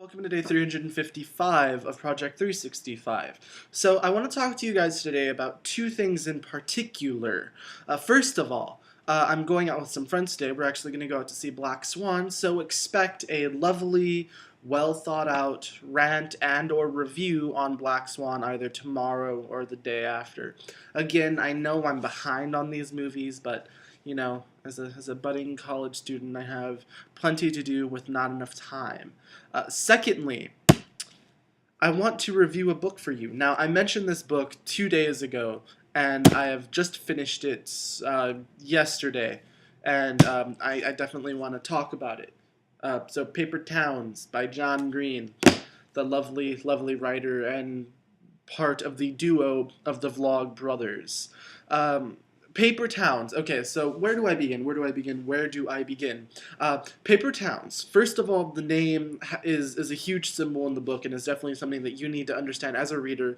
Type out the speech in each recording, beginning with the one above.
Welcome to day 355 of Project 365. So I want to talk to you guys today about two things in particular. First of all, I'm going out with some friends today. We're actually going to go out to see Black Swan, so expect a lovely, well thought out rant and or review on Black Swan either tomorrow or the day after. Again, I know I'm behind on these movies, but you know, as a budding college student, I have plenty to do with not enough time. Secondly, I want to review a book for you. Now, I mentioned this book 2 days ago, and I have just finished it yesterday, and I definitely want to talk about it. So, Paper Towns by John Green, the lovely, lovely writer and part of the duo of the Vlog Brothers. Paper Towns. Okay, so where do I begin? Where do I begin? Where do I begin? Paper Towns. First of all, the name is a huge symbol in the book and is definitely something that you need to understand as a reader.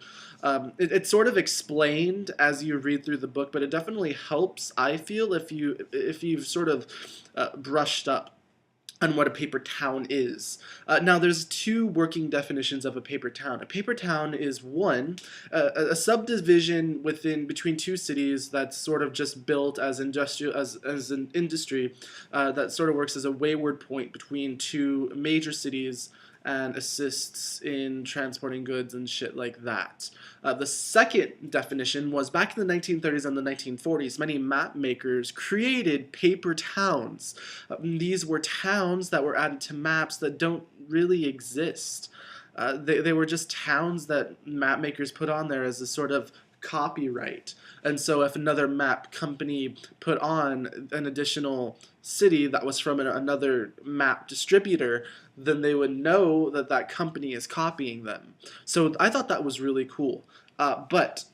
It's sort of explained as you read through the book, but it definitely helps, I feel, if you've sort of brushed up on what a paper town is. Now, there's two working definitions of a paper town. A paper town is a subdivision between two cities that's sort of just built as industrial as an industry that sort of works as a wayward point between two major cities and assists in transporting goods and shit like that. The second definition was back in the 1930s and the 1940s, many map makers created paper towns. These were towns that were added to maps that don't really exist. They were just towns that map makers put on there as a sort of copyright. And so if another map company put on an additional city that was from another map distributor, then they would know that that company is copying them. So I thought that was really cool. But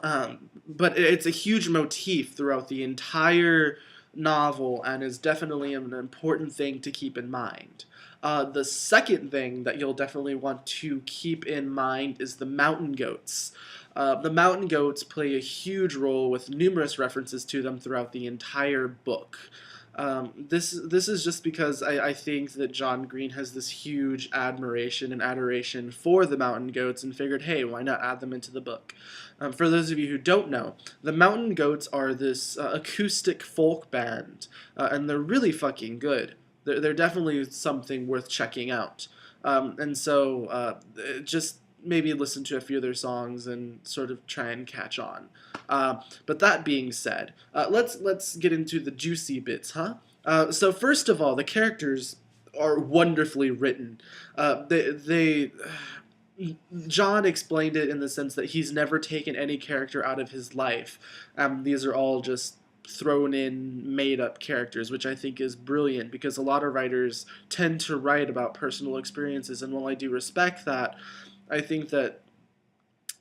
it's a huge motif throughout the entire novel and is definitely an important thing to keep in mind. The second thing that you'll definitely want to keep in mind is the mountain goats. The mountain goats play a huge role with numerous references to them throughout the entire book. This is just because I think that John Green has this huge admiration and adoration for the mountain goats and figured, hey, why not add them into the book? For those of you who don't know, the Mountain Goats are this acoustic folk band, and they're really fucking good. They're definitely something worth checking out. And so just maybe listen to a few of their songs and sort of try and catch on. But that being said, let's get into the juicy bits, huh? So first of all, the characters are wonderfully written. John explained it in the sense that he's never taken any character out of his life. These are all just thrown in made up characters, which I think is brilliant because a lot of writers tend to write about personal experiences, and while I do respect that, I think that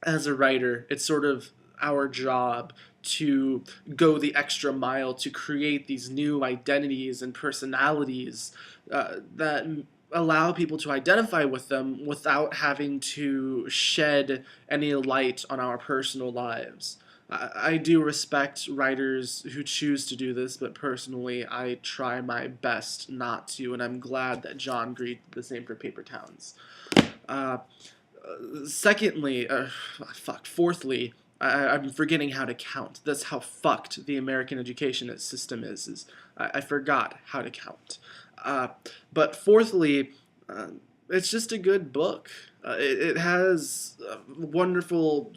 as a writer, it's sort of our job to go the extra mile to create these new identities and personalities that allow people to identify with them without having to shed any light on our personal lives. I do respect writers who choose to do this, but personally, I try my best not to, and I'm glad that John Green did the same for Paper Towns. Fourthly, I'm forgetting how to count. That's how fucked the American education system is I forgot how to count. But fourthly, it's just a good book. It has wonderful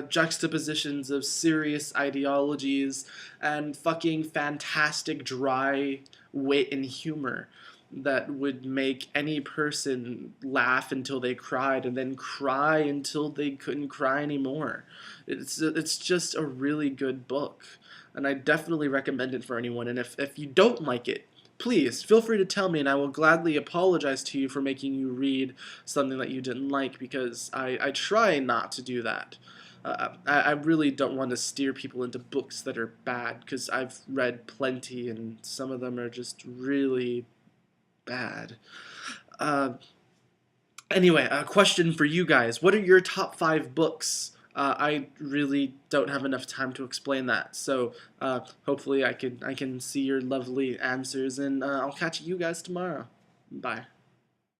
juxtapositions of serious ideologies and fucking fantastic dry wit and humor that would make any person laugh until they cried and then cry until they couldn't cry anymore. It's just a really good book, and I definitely recommend it for anyone. And if you don't like it, please feel free to tell me, and I will gladly apologize to you for making you read something that you didn't like, because I try not to do that. I really don't want to steer people into books that are bad, because I've read plenty, and some of them are just really bad. Anyway, a question for you guys. What are your top 5 books? I really don't have enough time to explain that, so hopefully I can see your lovely answers, and I'll catch you guys tomorrow. Bye.